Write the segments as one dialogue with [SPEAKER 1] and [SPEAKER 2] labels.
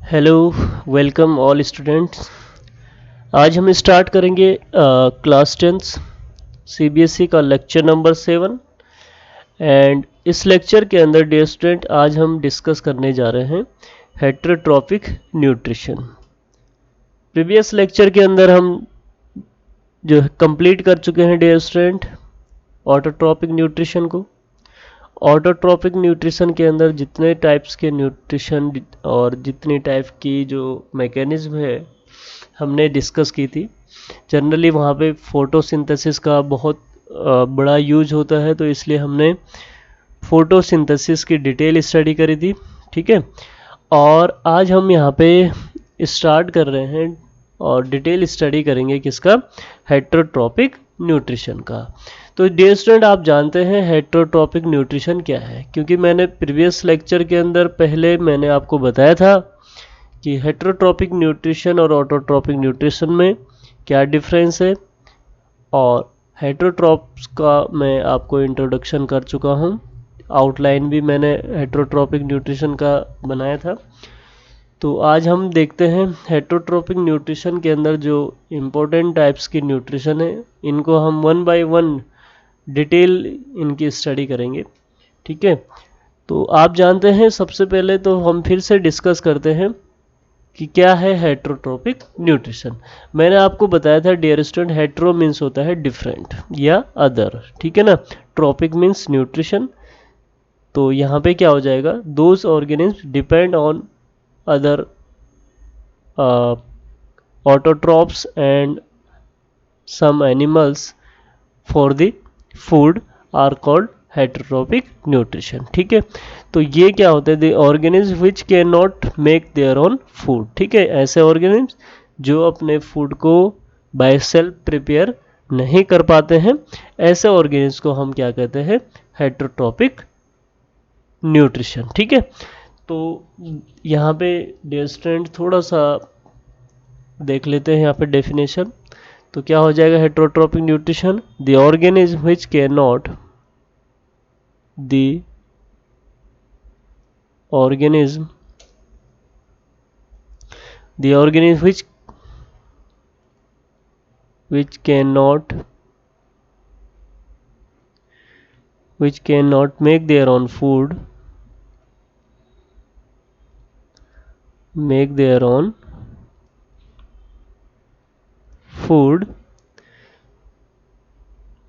[SPEAKER 1] Hello, welcome all students. आज हम start करेंगे क्लास 10th सीबीएसई का लेक्चर नंबर 7। एंड इस लेक्चर के अंदर डियर स्टूडेंट आज हम डिस्कस करने जा रहे हैं हेटेरोट्रॉपिक न्यूट्रिशन। प्रीवियस लेक्चर के अंदर हम जो कंप्लीट कर चुके हैं डियर स्टूडेंट ऑटोट्रॉपिक न्यूट्रिशन को। ऑटोट्रॉपिक न्यूट्रिशन के अंदर जितने टाइप्स के न्यूट्रिशन और जितनी टाइप की जो मैकेनिज्म है हमने डिस्कस की थी। जनरली वहाँ पे फोटोसिंथेसिस का बहुत बड़ा यूज होता है, तो इसलिए हमने फोटोसिंथेसिस की डिटेल स्टडी करी थी। ठीक है, और आज हम यहाँ पे स्टार्ट कर रहे हैं और डिटेल स्टडी करेंगे किसका, हेटेरोट्रॉपिक न्यूट्रिशन का। तो डियर स्टूडेंट आप जानते हैं हेटेरोट्रॉपिक न्यूट्रिशन क्या है, क्योंकि मैंने प्रीवियस लेक्चर के अंदर पहले मैंने आपको बताया था कि हेटेरोट्रॉपिक न्यूट्रिशन और ऑटोट्रॉपिक न्यूट्रिशन में क्या डिफरेंस है, और हेटेरोट्रॉप्स का मैं आपको इंट्रोडक्शन कर चुका हूँ। आउटलाइन भी मैंने हेटेरोट्रॉपिक न्यूट्रिशन का बनाया था। तो आज हम देखते हैं हेटेरोट्रॉपिक न्यूट्रिशन के अंदर जो इम्पोर्टेंट टाइप्स की न्यूट्रिशन है, इनको हम वन बाय वन डिटेल इनकी स्टडी करेंगे। ठीक है, तो आप जानते हैं सबसे पहले तो हम फिर से डिस्कस करते हैं कि क्या है हेटेरोट्रॉपिक न्यूट्रिशन। मैंने आपको बताया था डियर स्टूडेंट, हेटेरो मीन्स होता है डिफरेंट या अदर, ठीक है ना। ट्रॉपिक मीन्स न्यूट्रिशन, तो यहाँ पे क्या हो जाएगा, those organism depend on other autotrophs and some animals for the food are called heterotropic nutrition। ठीक है, तो ये क्या होते हैं, the organisms which cannot make their own food। ठीक है, ऐसे organisms जो अपने फूड को बाय सेल्फ प्रिपेयर नहीं कर पाते हैं, ऐसे organisms को हम क्या कहते हैं, हेटेरोट्रॉपिक न्यूट्रिशन। ठीक है, तो यहाँ पे डियर स्टूडेंट थोड़ा सा देख लेते हैं यहाँ पे डेफिनेशन। तो क्या हो जाएगा heterotrophic nutrition, the organism which can not, the organism which cannot make their own food,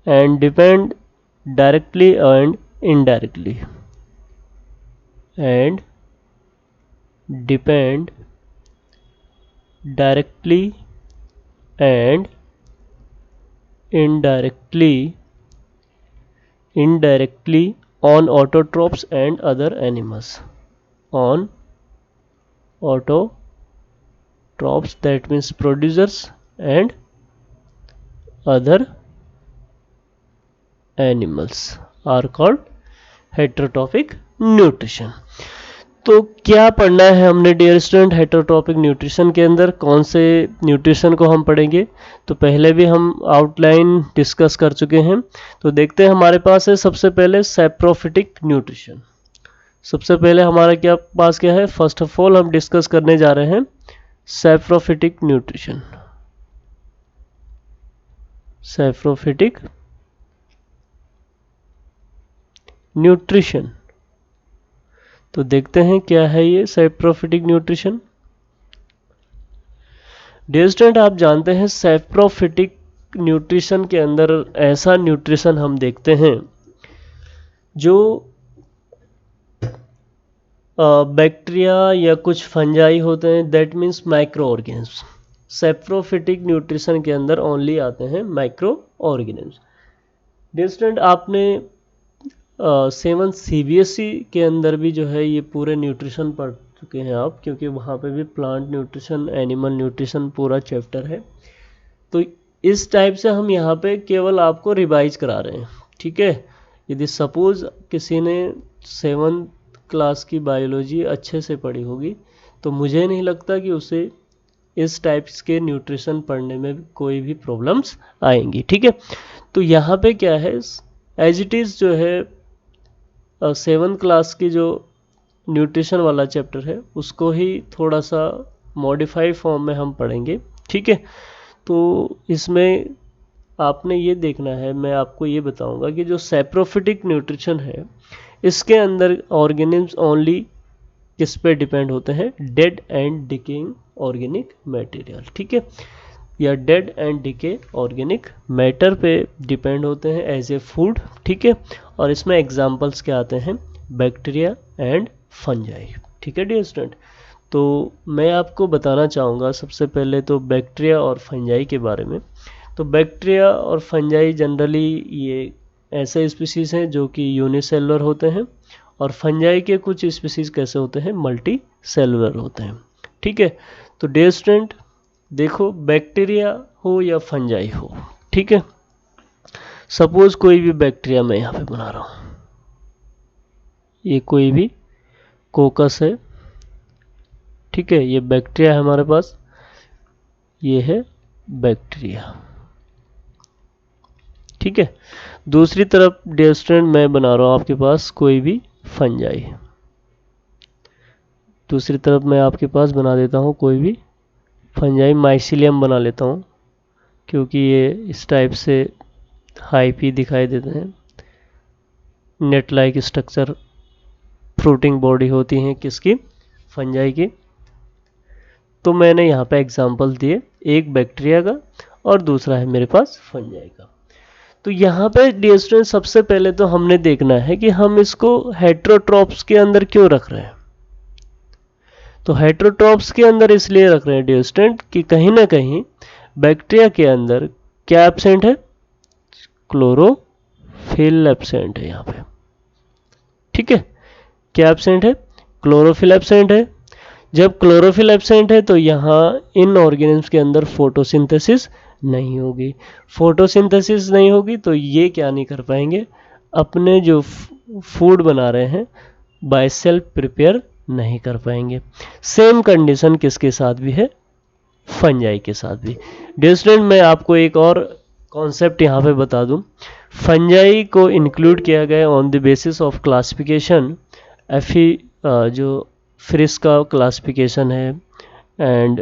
[SPEAKER 1] and depend directly and indirectly and indirectly on autotrophs and other animals, on autotrophs, that means producers and other animals are called heterotropic nutrition। तो क्या पढ़ना है हमने dear student heterotrophic nutrition के अंदर, कौन से nutrition को हम पढ़ेंगे। तो पहले भी हम आउटलाइन डिस्कस कर चुके हैं, तो देखते हैं हमारे पास है सबसे पहले सैप्रोफिटिक न्यूट्रिशन। सबसे पहले हमारा क्या पास क्या है, फर्स्ट ऑफ ऑल हम डिस्कस करने जा रहे हैं सैप्रोफिटिक न्यूट्रिशन। सैप्रोफिटिक न्यूट्रिशन, तो देखते हैं क्या है ये सैप्रोफिटिक न्यूट्रिशन। डियर स्टूडेंट आप जानते हैं सैप्रोफिटिक न्यूट्रिशन के अंदर ऐसा न्यूट्रिशन हम देखते हैं जो बैक्टीरिया या कुछ फंजाई होते हैं, that means micro organism. Saprophytic nutrition के अंदर ओनली आते हैं माइक्रो ऑर्गेनिज्म। डियर स्टूडेंट आपने 7 सीबीएसई के अंदर भी जो है ये पूरे न्यूट्रिशन पढ़ चुके हैं आप, क्योंकि वहाँ पे भी प्लांट न्यूट्रिशन, एनिमल न्यूट्रिशन पूरा चैप्टर है। तो इस टाइप से हम यहाँ पे केवल आपको रिवाइज करा रहे हैं। ठीक है, यदि सपोज किसी ने 7th क्लास की बायोलॉजी अच्छे से पढ़ी होगी, तो मुझे नहीं लगता कि उसे इस टाइप्स के न्यूट्रिशन पढ़ने में कोई भी प्रॉब्लम्स आएंगी। ठीक है, तो यहाँ पे क्या है, एज इट इज़ जो है 7th क्लास की जो न्यूट्रिशन वाला चैप्टर है उसको ही थोड़ा सा मॉडिफाई फॉर्म में हम पढ़ेंगे, ठीक है। तो इसमें आपने ये देखना है, मैं आपको ये बताऊंगा कि जो सैप्रोफिटिक न्यूट्रिशन है इसके अंदर ऑर्गेनिम्स ओनली किस पे डिपेंड होते हैं, dead and decaying organic material, ठीक है, या dead and decay organic matter पे डिपेंड होते हैं एज ए फूड, ठीक है। और इसमें एग्जांपल्स क्या आते हैं, बैक्टीरिया एंड फंजाई, ठीक है डियर स्टूडेंट। तो मैं आपको बताना चाहूँगा सबसे पहले तो बैक्टीरिया और फंजाई के बारे में। तो बैक्टीरिया और फंजाई जनरली ये ऐसे स्पीसीज हैं जो कि यूनिसेलुलर होते हैं, और फंजाई के कुछ स्पीसीज कैसे होते हैं, मल्टी सेलुलर होते हैं, ठीक है। तो डियर स्टूडेंट देखो, बैक्टीरिया हो या फंजाई हो, ठीक है, सपोज कोई भी बैक्टीरिया मैं यहाँ पे बना रहा हूँ, ये कोई भी कोकस है, ठीक है, ये बैक्टीरिया है हमारे पास, ये है बैक्टीरिया, ठीक है। दूसरी तरफ डियर स्टूडेंट मैं बना रहा हूँ आपके पास कोई भी फंजाई, दूसरी तरफ मैं आपके पास बना देता हूँ कोई भी फंजाई, माइसिलियम बना लेता हूँ क्योंकि ये इस टाइप से हाई पी दिखाई देते हैं, net like structure fruiting body होती हैं किसकी, फंजाई की। तो मैंने यहाँ पे एग्जांपल दिए, एक बैक्टीरिया का और दूसरा है मेरे पास फंजाई का। तो यहाँ पे डियर स्टूडेंट सबसे पहले तो हमने देखना है कि हम इसको हेट्रोट्रॉप्स के अंदर क्यों रख रहे हैं। तो हेट्रोट्रॉप्स के अंदर इसलिए रख रहे हैं डियर स्टूडेंट कि कहीं ना कहीं बैक्टीरिया के अंदर क्या एब्सेंट है, क्लोरोफिल एब्सेंट है यहाँ पे, ठीक है। क्या एब्सेंट है, क्लोरोफिल एब्सेंट है। जब क्लोरोफिल एब्सेंट है तो यहाँ इन ऑर्गेनिम्स के अंदर फोटोसिंथेसिस नहीं होगी, फोटोसिंथेसिस नहीं होगी तो ये क्या नहीं कर पाएंगे, अपने जो फूड बना रहे हैं बाय सेल्फ प्रिपेयर नहीं कर पाएंगे। सेम कंडीशन किसके साथ भी है, फंजाई के साथ भी। डियर स्टूडेंट मैं आपको एक और कॉन्सेप्ट यहाँ पे बता दूं, फंजाई को इंक्लूड किया गया on the basis of classification, एफी जो फ्रिस का क्लासिफिकेशन है, एंड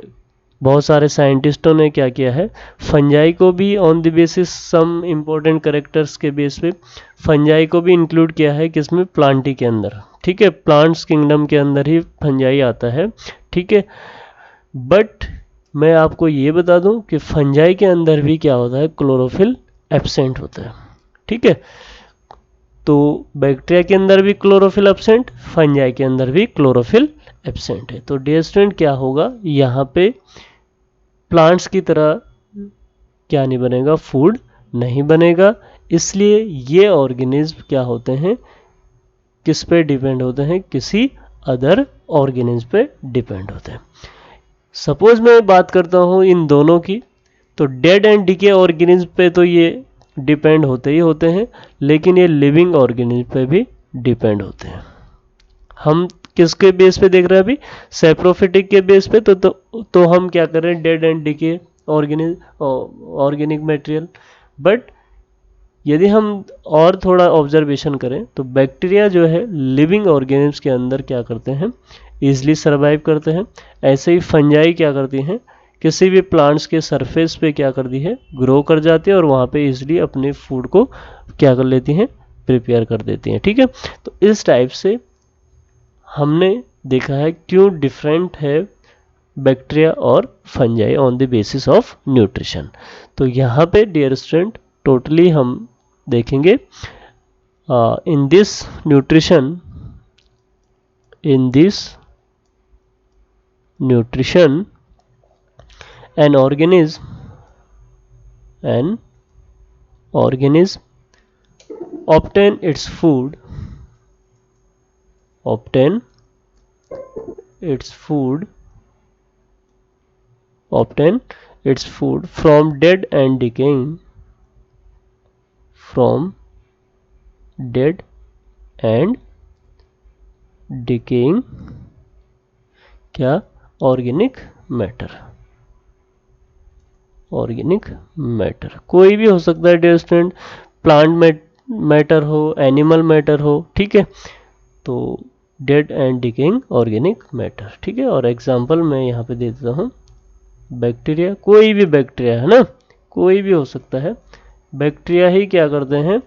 [SPEAKER 1] बहुत सारे साइंटिस्टों ने क्या किया है, फंजाई को भी on the basis some important characters के बेस पे फंजाई को भी इंक्लूड किया है किसमें, प्लांटी के अंदर, ठीक है, प्लांट्स किंगडम के अंदर ही फंजाई आता है, ठीक है। बट मैं आपको ये बता दूं कि फंजाई के अंदर भी क्या होता है, क्लोरोफिल एब्सेंट होता है, ठीक है। तो बैक्टीरिया के अंदर भी क्लोरोफिल एब्सेंट, फंजाई के अंदर भी क्लोरोफिल एब्सेंट है। तो डियर स्टूडेंट क्या होगा, यहाँ पे प्लांट्स की तरह क्या नहीं बनेगा, फूड नहीं बनेगा। इसलिए ये ऑर्गेनिज्म क्या होते हैं, किस पे डिपेंड होते हैं, किसी अदर ऑर्गेनिज्म पे डिपेंड होते हैं। सपोज मैं बात करता हूँ इन दोनों की, तो डेड एंड डिके ऑर्गेनिज्म पे तो ये डिपेंड होते ही होते हैं, लेकिन ये लिविंग ऑर्गेनिज्म पे भी डिपेंड होते हैं। हम किसके बेस पे देख रहे हैं अभी, सैप्रोफिटिक के बेस पे। तो हम क्या कर रहे हैं, dead and decay organic material. But यदि हम और थोड़ा ऑब्जर्वेशन करें तो बैक्टीरिया जो है लिविंग ऑर्गेनिम्स के अंदर क्या करते हैं, ईजिली सर्वाइव करते हैं। ऐसे ही फंजाई क्या करती हैं, किसी भी प्लांट्स के सरफेस पे क्या करती है, ग्रो कर जाती है और वहाँ पे ईजिली अपने फूड को क्या कर लेती हैं, प्रिपेयर कर देती हैं, ठीक है। तो इस टाइप से हमने देखा है क्यों डिफरेंट है बैक्टीरिया और fungi on the basis of nutrition. तो यहाँ पे डियर स्टूडेंट टोटली हम देखेंगे in this nutrition an organism obtain its food from dead and decaying क्या, ऑर्गेनिक मैटर कोई भी हो सकता है डियर स्टूडेंट, प्लांट मैटर हो, एनिमल मैटर हो, ठीक है। तो dead and decaying organic matter. ठीक है, और एग्जांपल मैं यहाँ पे दे देता हूँ। बैक्टीरिया, कोई भी बैक्टीरिया है ना, कोई भी हो सकता है, बैक्टीरिया ही क्या करते हैं,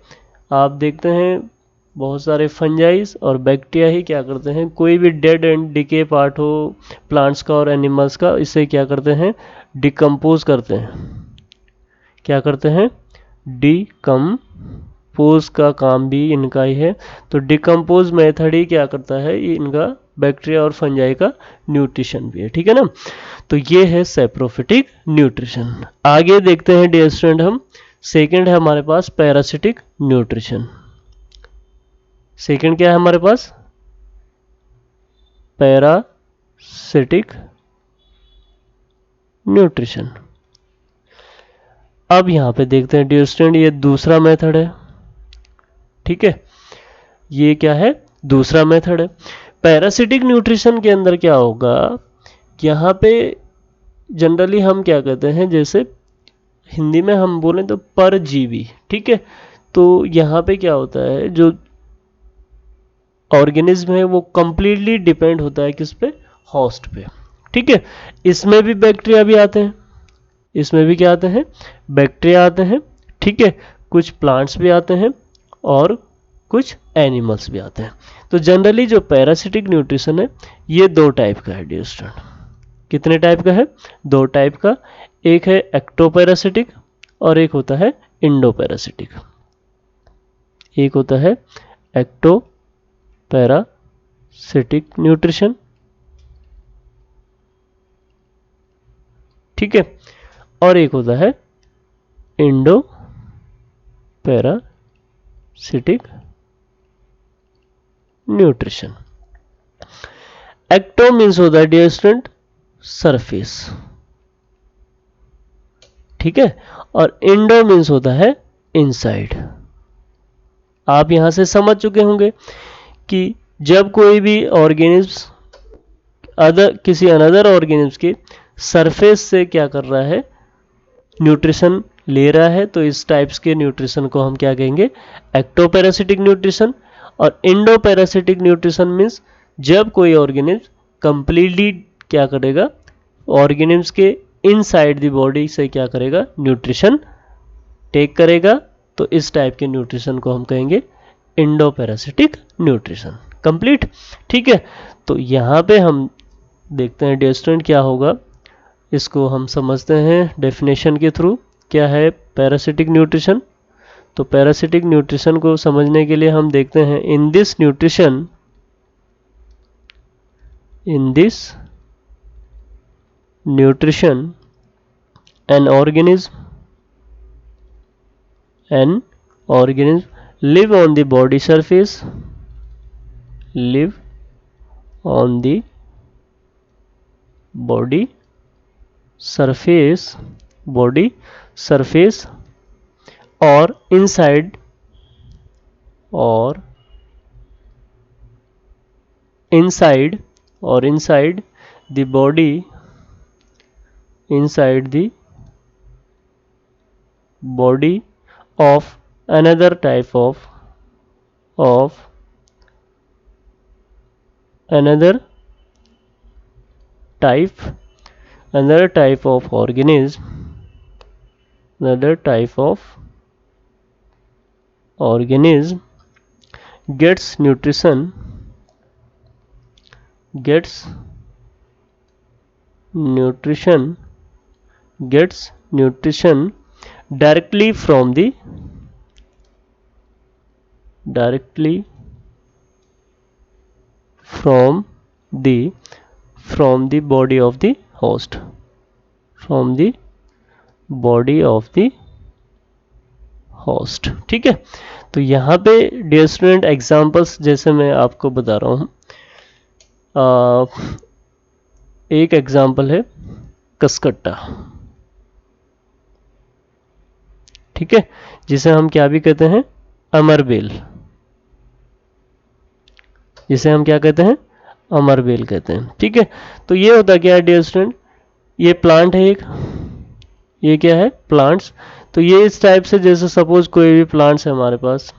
[SPEAKER 1] आप देखते हैं बहुत सारे फंजाइज और बैक्टीरिया ही क्या करते हैं, कोई भी डेड एंड डिके पार्ट हो प्लांट्स का और एनिमल्स का, इसे क्या करते हैं, डिकम्पोज करते हैं। क्या करते हैं, डिकम्पोज का काम भी इनका ही है। तो डिकम्पोज मेथड ही क्या करता है, ये इनका बैक्टीरिया और फंजाई का न्यूट्रिशन भी है। ठीक है ना, तो ये है सैप्रोफिटिक न्यूट्रिशन। आगे देखते हैं डियर स्टूडेंट हम, सेकंड है हमारे पास पैरासिटिक न्यूट्रिशन। सेकंड क्या है हमारे पास, पैरासिटिक न्यूट्रिशन। अब यहां पे देखते हैं डियर स्टूडेंट, ये दूसरा मेथड है। ठीक है, ये क्या है, दूसरा मेथड है। पैरासिटिक न्यूट्रिशन के अंदर क्या होगा, यहाँ पे जनरली हम क्या कहते हैं, जैसे हिंदी में हम बोलें तो परजीवी। ठीक है, तो यहाँ पे क्या होता है, जो ऑर्गेनिज्म है वो कंप्लीटली डिपेंड होता है किस पे, होस्ट पे। ठीक है, इसमें भी बैक्टीरिया भी आते हैं, इसमें भी क्या आते हैं, बैक्टीरिया आते हैं। ठीक है, कुछ प्लांट्स भी आते हैं और कुछ एनिमल्स भी आते हैं। तो जनरली जो पैरासिटिक न्यूट्रिशन है ये दो टाइप का है डियर स्टूडेंट। कितने टाइप का है, दो टाइप का। एक है एक्टोपैरासिटिक और एक होता है इंडोपैरासिटिक। एक होता है एक्टोपैरासिटिक न्यूट्रिशन, ठीक है, और एक होता है इंडोपैरासिटिक न्यूट्रिशन। एक्टो मीन्स होता है डियर स्टूडेंट सरफेस, ठीक है, और इंडो मीन्स होता है इनसाइड। आप यहां से समझ चुके होंगे कि जब कोई भी ऑर्गेनिज्म किसी अनदर ऑर्गेनिज्म के सरफेस से क्या कर रहा है, न्यूट्रिशन ले रहा है, तो इस टाइप्स के न्यूट्रिशन को हम क्या कहेंगे, एक्टोपैरासिटिक न्यूट्रिशन। और इंडोपैरासिटिक न्यूट्रिशन मीन्स जब कोई ऑर्गेनिज्म कंप्लीटली क्या करेगा, ऑर्गेनिज्म के इनसाइड द बॉडी से क्या करेगा, न्यूट्रिशन टेक करेगा, तो इस टाइप के न्यूट्रिशन को हम कहेंगे इंडोपैरासिटिक न्यूट्रिशन। कंप्लीट, ठीक है। तो यहाँ पे हम देखते हैं डियर स्टूडेंट क्या होगा, इसको हम समझते हैं डेफिनेशन के थ्रू। क्या है पैरासिटिक न्यूट्रिशन, तो पैरासिटिक न्यूट्रिशन को समझने के लिए हम देखते हैं, in this nutrition an organism live on the body surface or inside the body, of another type of organism gets nutrition directly from the body of the host, ठीक है। तो यहाँ पे डियर स्टूडेंट एग्जांपल्स जैसे मैं आपको बता रहा हूँ, एक एग्जांपल है कसकट्टा, ठीक है, जिसे हम क्या भी कहते हैं, अमरबेल, जिसे हम क्या कहते हैं, अमरबेल कहते हैं, ठीक है। तो ये होता क्या है डियर स्टूडेंट, ये प्लांट है एक, ये क्या है, प्लांट्स। तो ये इस टाइप से, जैसे सपोज कोई भी प्लांट्स है हमारे पास,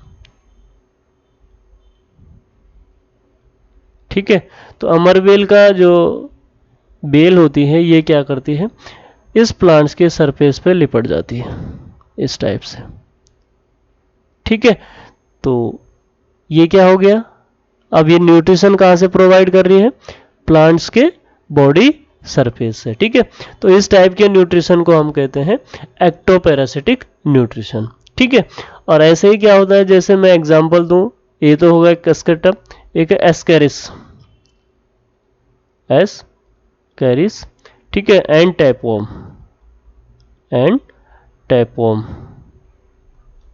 [SPEAKER 1] ठीक है। तो अमरबेल का जो बेल होती है ये क्या करती है, इस प्लांट्स के सरफेस पे लिपट जाती है इस टाइप से। ठीक है, तो ये क्या हो गया, अब ये न्यूट्रिशन कहाँ से प्रोवाइड कर रही है, प्लांट्स के बॉडी सरफेस से। ठीक है, तो इस टाइप के न्यूट्रिशन को हम कहते हैं एक्टोपैरासिटिक न्यूट्रिशन। ठीक है, और ऐसे ही क्या होता है, जैसे मैं एग्जांपल दूं, ये तो होगा कस्केटम, एक है एस्केरिस, एस्केरिस, ठीक है, एंड टैपवर्म, एंड टैपवर्म।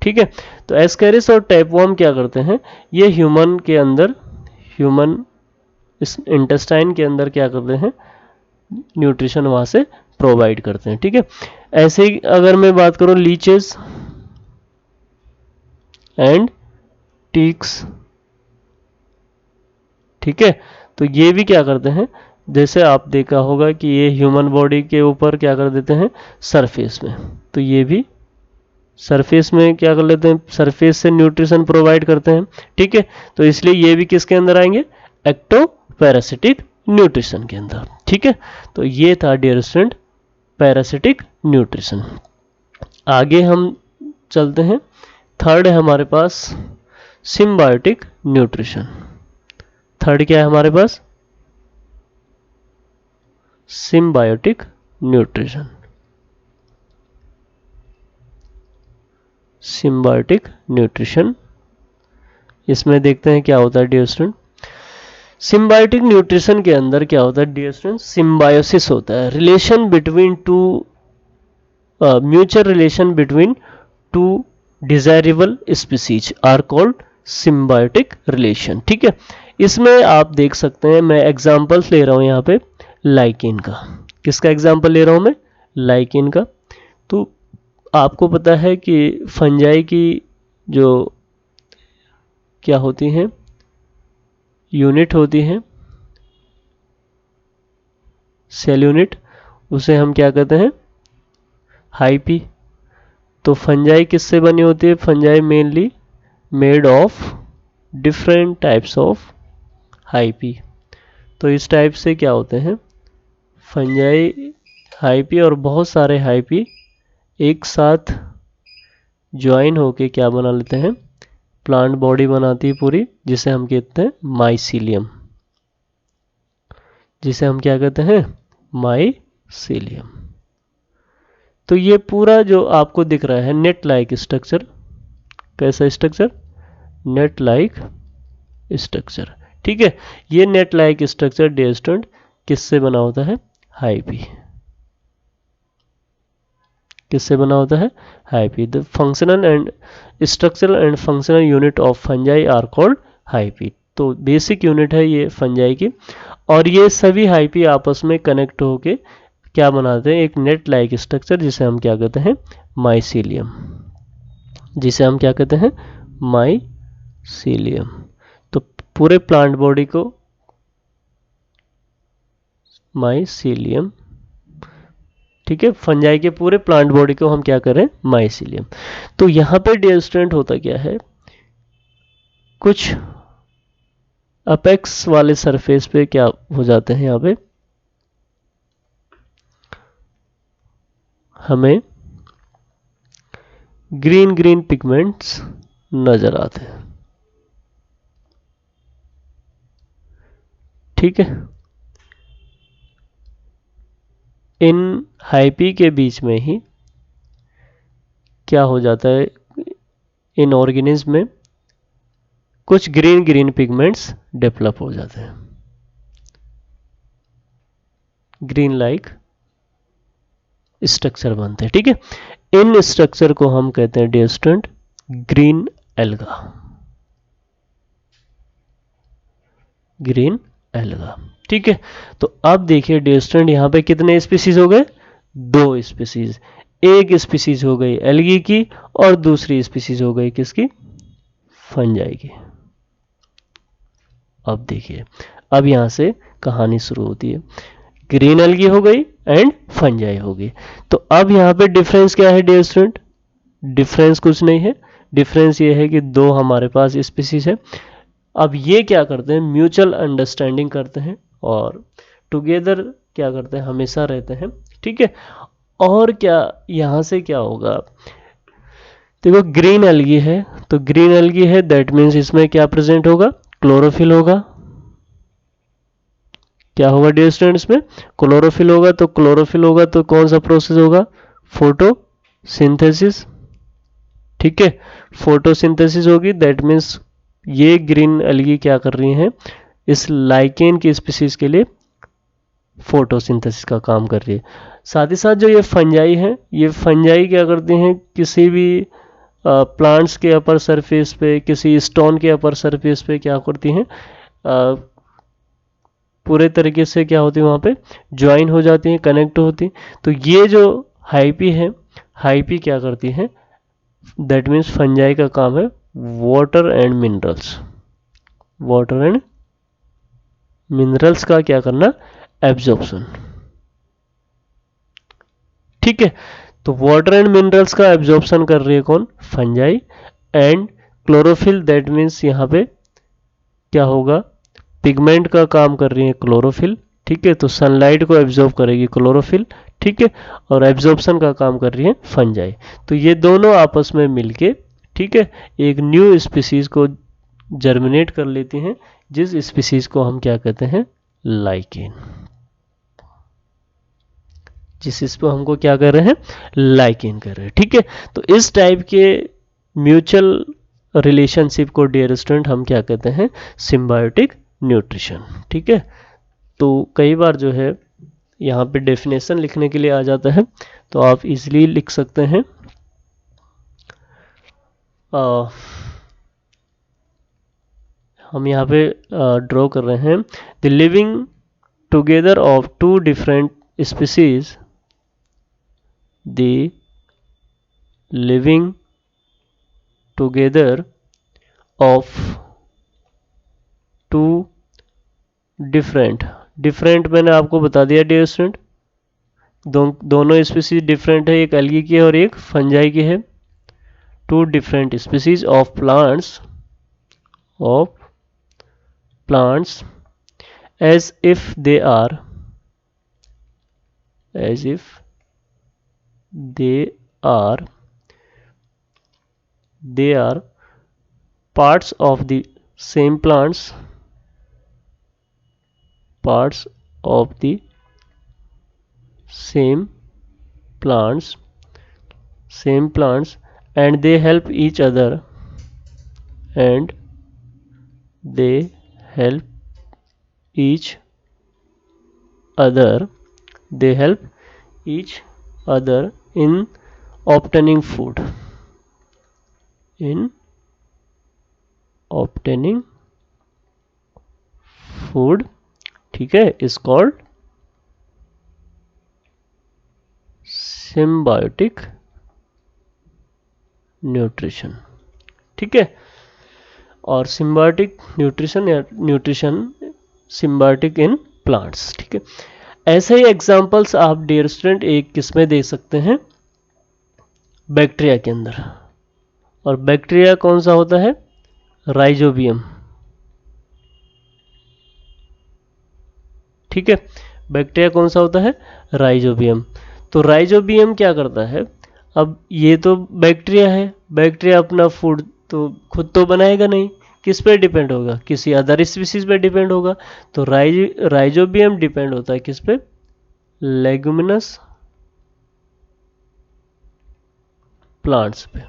[SPEAKER 1] ठीक है, तो एस्केरिस और टैपवर्म क्या करते हैं, ये ह्यूमन के अंदर, ह्यूमन इस इंटेस्टाइन के अंदर क्या करते हैं, न्यूट्रिशन वहां से प्रोवाइड करते हैं। ठीक है, ऐसे ही अगर मैं बात करूं लीचेस एंड टीक्स, ठीक है, तो ये भी क्या करते हैं, जैसे आप देखा होगा कि ये ह्यूमन बॉडी के ऊपर क्या कर देते हैं, सरफेस में, तो ये भी सरफेस में क्या कर लेते हैं, सरफेस से न्यूट्रिशन प्रोवाइड करते हैं। ठीक है, तो इसलिए ये भी किसके अंदर आएंगे, एक्टोपैरासिटिक न्यूट्रिशन के अंदर। ठीक है, तो ये था डियर स्टूडेंट पैरासिटिक न्यूट्रिशन। आगे हम चलते हैं, थर्ड है हमारे पास सिम्बायोटिक न्यूट्रिशन। थर्ड क्या है हमारे पास, सिम्बायोटिक न्यूट्रिशन। सिम्बायोटिक न्यूट्रिशन, इसमें देखते हैं क्या होता है डियर स्टूडेंट। सिम्बायोटिक न्यूट्रिशन के अंदर क्या होता है डियर स्टूडेंट, सिम्बायोसिस होता है, relation between two, mutual relation between two desirable species are called symbiotic relation. ठीक है, इसमें आप देख सकते हैं, मैं एग्जांपल्स ले रहा हूं यहाँ पे लाइकिन का। किसका एग्जांपल ले रहा हूं मैं, लाइकिन का। तो आपको पता है कि फंजाई की जो क्या होती हैं, यूनिट होती है, सेल यूनिट, उसे हम क्या कहते हैं, हाइपी। तो फंजाई किससे बनी होती है, fungi mainly made of different types of hyphae. तो इस टाइप से क्या होते हैं, फंजाई हाइपी और बहुत सारे हाइपी एक साथ ज्वाइन होके क्या बना लेते हैं, प्लांट बॉडी बनाती है पूरी, जिसे हम कहते हैं माइसीलियम, जिसे हम क्या कहते हैं, माइसीलियम। तो ये पूरा जो आपको दिख रहा है नेट लाइक स्ट्रक्चर, कैसा स्ट्रक्चर, नेट लाइक स्ट्रक्चर। ठीक है, ये net like structure dear student किससे बना होता है, हाइपी। किससे बना होता है, hyphae. The functional and structural and functional unit of fungi are called hyphae. तो बेसिक यूनिट है ये फंजाई की, और ये सभी हाइपी आपस में कनेक्ट होके क्या बनाते हैं, एक नेट लाइक स्ट्रक्चर, जिसे हम क्या कहते हैं, माइसीलियम, जिसे हम क्या कहते हैं, माइसीलियम। तो पूरे प्लांट बॉडी को माइसीलियम, ठीक है, फंजाई के पूरे प्लांट बॉडी को हम क्या करें, माइसीलियम। तो यहां पे डियर स्टूडेंट होता क्या है, कुछ अपेक्स वाले सरफेस पे क्या हो जाते हैं, यहाँ पे हमें ग्रीन ग्रीन पिगमेंट्स नजर आते हैं। ठीक है, इन हाइपी के बीच में ही क्या हो जाता है, इन ऑर्गेनिज्म में कुछ ग्रीन ग्रीन पिगमेंट्स डेवलप हो जाते हैं, ग्रीन लाइक स्ट्रक्चर बनते हैं। ठीक है, इन स्ट्रक्चर को हम कहते हैं dear student green algae, green algae. ठीक है, तो अब देखिए डियर स्टूडेंट यहां पे कितने स्पीसीज हो गए, दो स्पीसीज। एक स्पीसीज हो गई एल्गी की और दूसरी स्पीसीज हो गई किसकी, फंजाई की। अब देखिए, अब यहां से कहानी शुरू होती है, ग्रीन एल्गी हो गई एंड फंजाई हो गई। तो अब यहां पे डिफरेंस क्या है डियर स्टूडेंट, डिफरेंस कुछ नहीं है, डिफरेंस ये है कि दो हमारे पास स्पीसीज है, अब ये क्या करते हैं, म्यूचुअल अंडरस्टैंडिंग करते हैं और टुगेदर क्या करते हैं, हमेशा रहते हैं। ठीक है, और क्या यहाँ से क्या होगा, देखो ग्रीन एल्गी है, तो ग्रीन एल्गी है दैट मीन्स इसमें क्या प्रेजेंट होगा, क्लोरोफिल होगा। क्या होगा डियर स्टूडेंट, इसमें क्लोरोफिल होगा, तो क्लोरोफिल होगा तो कौन सा प्रोसेस होगा, फोटोसिंथेसिस। ठीक है, फोटोसिंथेसिस होगी दैट मीन्स ये ग्रीन एल्गी क्या कर रही हैं, इस लाइकेन की स्पीसीज के लिए फोटोसिंथेसिस का काम कर रही है। साथ ही साथ जो ये फंजाई है, ये फंजाई क्या करती हैं, किसी भी प्लांट्स के अपर सरफेस पे, किसी स्टोन के अपर सरफेस पे क्या करती हैं, पूरे तरीके से क्या होती है वहाँ पे ज्वाइन हो जाती हैं, कनेक्ट होती। तो ये जो हाइपी है, हाइपी क्या करती है, दैट मीन्स फंजाई का काम है water and minerals, water and minerals का क्या करना, एब्जॉर्प्शन। ठीक है, तो वाटर एंड मिनरल्स का एब्जॉर्प्शन कर रही है कौन, fungi. And chlorophyll that means यहाँ पे क्या होगा, पिगमेंट का काम कर रही है क्लोरोफिल। ठीक है, तो सनलाइट को एब्जॉर्ब करेगी क्लोरोफिल। ठीक है, और एब्जॉर्प्शन का काम कर रही है फंजाई। तो ये दोनों आपस में मिलके, ठीक है, एक न्यू स्पीसीज को जर्मिनेट कर लेती हैं, जिस स्पीसीज को हम क्या कहते हैं, लाइकेन। जिस इसको हमको क्या कर रहे हैं, लाइकेन कर रहे हैं। ठीक है, तो इस टाइप के म्यूचुअल रिलेशनशिप को डियर स्टूडेंट हम क्या कहते हैं, सिम्बायोटिक न्यूट्रिशन। ठीक है, तो कई बार जो है यहाँ पे डेफिनेशन लिखने के लिए आ जाता है, तो आप इजीली लिख सकते हैं। हम यहाँ पे ड्रॉ कर रहे हैं, the living together of two different species, the living together of two different मैंने आपको बता दिया डियर स्टूडेंट, दोनों स्पीसीज डिफरेंट है, एक एल्गी की है और एक फंजाई की है। Two different species of plants as if they are parts of the same plants, same plants, and they help each other, in obtaining food, ठीक है, is called symbiotic nutrition। ठीक है, और सिम्बायोटिक न्यूट्रिशन या nutrition symbiotic in plants. ठीक है, ऐसे ही examples आप डियर स्टूडेंट एक किसमें दे सकते हैं, बैक्टीरिया के अंदर। और बैक्टीरिया कौन सा होता है, राइजोबियम। ठीक है, बैक्टीरिया कौन सा होता है, राइजोबियम। तो राइजोबियम क्या करता है, अब ये तो बैक्टीरिया है, बैक्टीरिया अपना फूड तो खुद तो बनाएगा नहीं, किस पे डिपेंड होगा, किसी अदर स्पीसीज पे डिपेंड होगा। तो राइजोबियम डिपेंड होता है किस पे, लेगुमिनस प्लांट्स पे।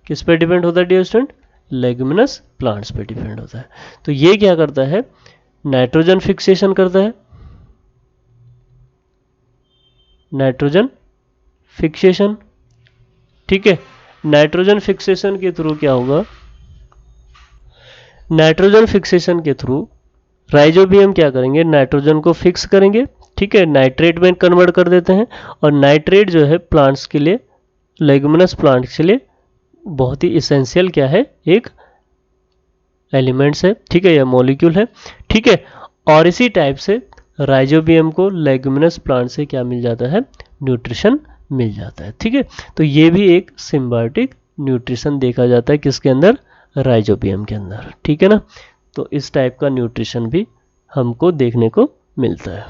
[SPEAKER 1] किस पे डिपेंड होता है डियर स्टूडेंट, लेगुमिनस प्लांट्स पे डिपेंड होता है। तो ये क्या करता है, नाइट्रोजन फिक्सेशन करता है, नाइट्रोजन फिक्सेशन। ठीक है, नाइट्रोजन फिक्सेशन के थ्रू क्या होगा, नाइट्रोजन फिक्सेशन के थ्रू राइजोबियम क्या करेंगे, नाइट्रोजन को फिक्स करेंगे। ठीक है, नाइट्रेट में कन्वर्ट कर देते हैं, और नाइट्रेट जो है प्लांट्स के लिए, लेगुमिनस प्लांट्स के लिए बहुत ही इसेंशियल क्या है, एक एलिमेंट्स है। ठीक है, या मॉलिक्यूल है। ठीक है, और इसी टाइप से राइजोबियम को लेगुमिनस प्लांट से क्या मिल जाता है, न्यूट्रिशन मिल जाता है। ठीक है, तो ये भी एक सिम्बायोटिक न्यूट्रिशन देखा जाता है किसके अंदर, राइजोबियम के अंदर, ठीक है ना। तो इस टाइप का न्यूट्रिशन भी हमको देखने को मिलता है।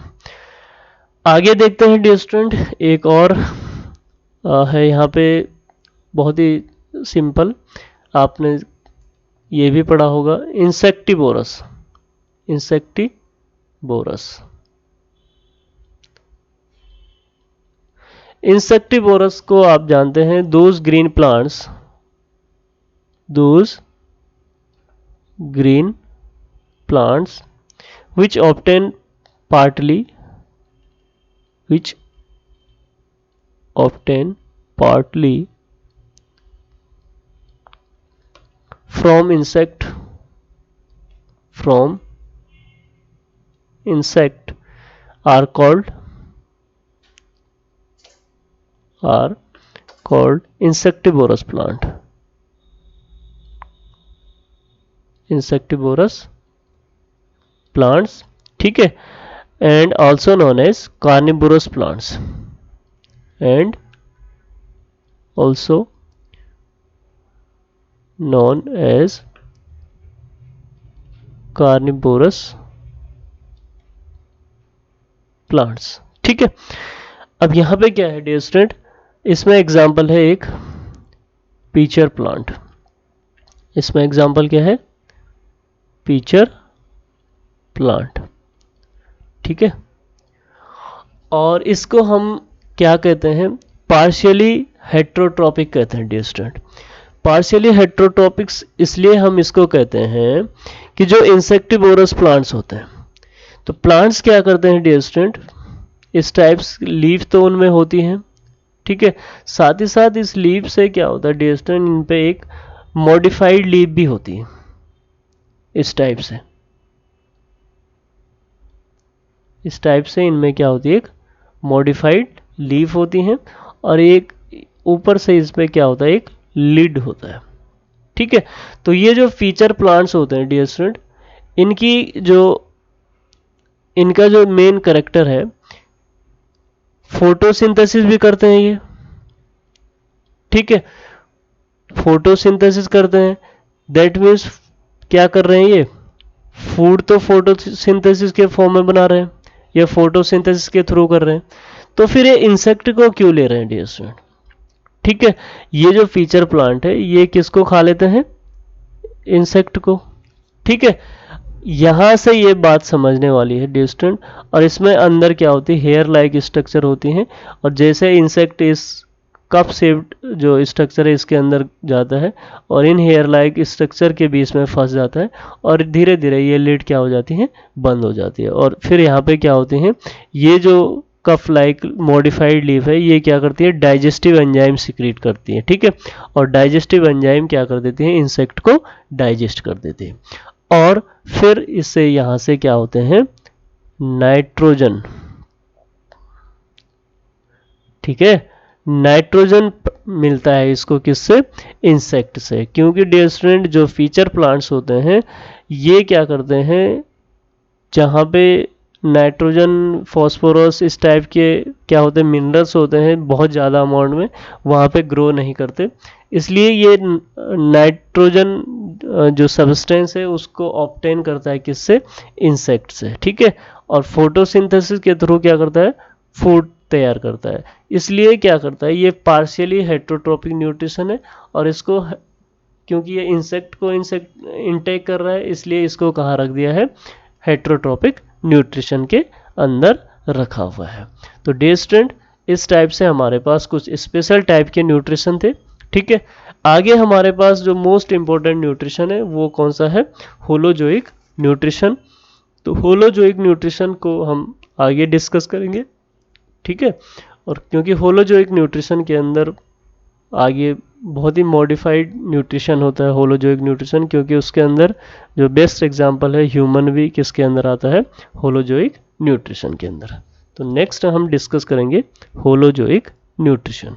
[SPEAKER 1] आगे देखते हैं डियर स्टूडेंट, एक और है यहाँ पे बहुत ही सिंपल, आपने ये भी पढ़ा होगा, इंसेक्टिवोरस। इंसेक्टिवोरस को आप जानते हैं, those green plants which obtain partly from insect are called insectivorous plants, ठीक है, and also known as carnivorous plants, ठीक है। अब यहाँ पे क्या है डियर स्टूडेंट, इसमें एग्जाम्पल है एक पीचर प्लांट। इसमें एग्जाम्पल क्या है, पीचर प्लांट, ठीक है। और इसको हम क्या कहते हैं, पार्शियली हेट्रोट्रॉपिक कहते हैं डियर स्टूडेंट। पार्शियली हेट्रोट्रॉपिक्स इसलिए हम इसको कहते हैं कि जो इंसेक्टिवोरस प्लांट्स होते हैं, तो प्लांट्स क्या करते हैं डियर स्टूडेंट, इस टाइप्स लीफ तो उनमें होती हैं, ठीक है, साथ ही साथ इस लीफ से क्या होता है डियर स्टूडेंट, इन पे एक मॉडिफाइड लीफ भी होती है। इस टाइप से इनमें क्या होती है, एक मॉडिफाइड लीफ होती हैं, और एक ऊपर से इसमें क्या होता है, एक लिड होता है, ठीक है। तो ये जो फीचर प्लांट्स होते हैं डियर स्टूडेंट, इनका जो मेन कैरेक्टर है, फोटोसिंथेसिस भी करते हैं ये, ठीक है, फोटोसिंथेसिस करते हैं। दैट मीन्स क्या कर रहे हैं ये, फूड तो फोटोसिंथेसिस के फॉर्म में बना रहे हैं या फोटोसिंथेसिस के थ्रू कर रहे हैं, तो फिर ये इंसेक्ट को क्यों ले रहे हैं डियर स्टूडेंट, ठीक है। ये जो फीचर प्लांट है ये किसको खा लेते हैं, इंसेक्ट को, ठीक है। यहां से ये बात समझने वाली है डियर स्टूडेंट। और इसमें अंदर क्या होती है, हेयर लाइक स्ट्रक्चर होती हैं, और जैसे इंसेक्ट इस कप शेप्ड जो स्ट्रक्चर है इसके अंदर जाता है और इन हेयर लाइक स्ट्रक्चर के बीच में फंस जाता है, और धीरे धीरे ये लिड क्या हो जाती है, बंद हो जाती है। और फिर यहाँ पे क्या होती हैं, ये जो कफ लाइक मॉडिफाइड लीफ है ये क्या करती है, डाइजेस्टिव एंजाइम सिक्रीट करती है, ठीक है। और डाइजेस्टिव एंजाइम क्या कर देती है, इंसेक्ट को डाइजेस्ट कर देती है। और फिर इससे यहाँ से क्या होते हैं, नाइट्रोजन, ठीक है, नाइट्रोजन मिलता है इसको किससे, इंसेक्ट से। क्योंकि डियर स्टूडेंट जो फीचर प्लांट्स होते हैं ये क्या करते हैं, जहाँ पे नाइट्रोजन फॉस्फोरस इस टाइप के क्या होते हैं, मिनरल्स होते हैं बहुत ज़्यादा अमाउंट में, वहाँ पे ग्रो नहीं करते, इसलिए ये नाइट्रोजन जो सब्सटेंस है उसको ऑब्टेन करता है किससे, इंसेक्ट से, ठीक है। और फोटोसिंथेसिस के थ्रू क्या करता है, फूड तैयार करता है। इसलिए क्या करता है, ये पार्शियली हेट्रोट्रॉपिक न्यूट्रिशन है, और इसको क्योंकि ये इंसेक्ट इनटेक कर रहा है इसलिए इसको कहाँ रख दिया है, हेट्रोट्रॉपिक न्यूट्रिशन के अंदर रखा हुआ है। तो डियर स्टूडेंट इस टाइप से हमारे पास कुछ स्पेशल टाइप के न्यूट्रिशन थे, ठीक है। आगे हमारे पास जो मोस्ट इंपॉर्टेंट न्यूट्रिशन है वो कौन सा है, होलोजोइक न्यूट्रिशन। तो होलोजोइक न्यूट्रिशन को हम आगे डिस्कस करेंगे, ठीक है। और क्योंकि होलोजोइक न्यूट्रिशन के अंदर आगे बहुत ही मॉडिफाइड न्यूट्रिशन होता है होलोजोइक न्यूट्रिशन, क्योंकि उसके अंदर जो बेस्ट एग्जांपल है ह्यूमन भी किसके अंदर आता है, होलोजोइक न्यूट्रिशन के अंदर। तो नेक्स्ट हम डिस्कस करेंगे होलोजोइक न्यूट्रिशन।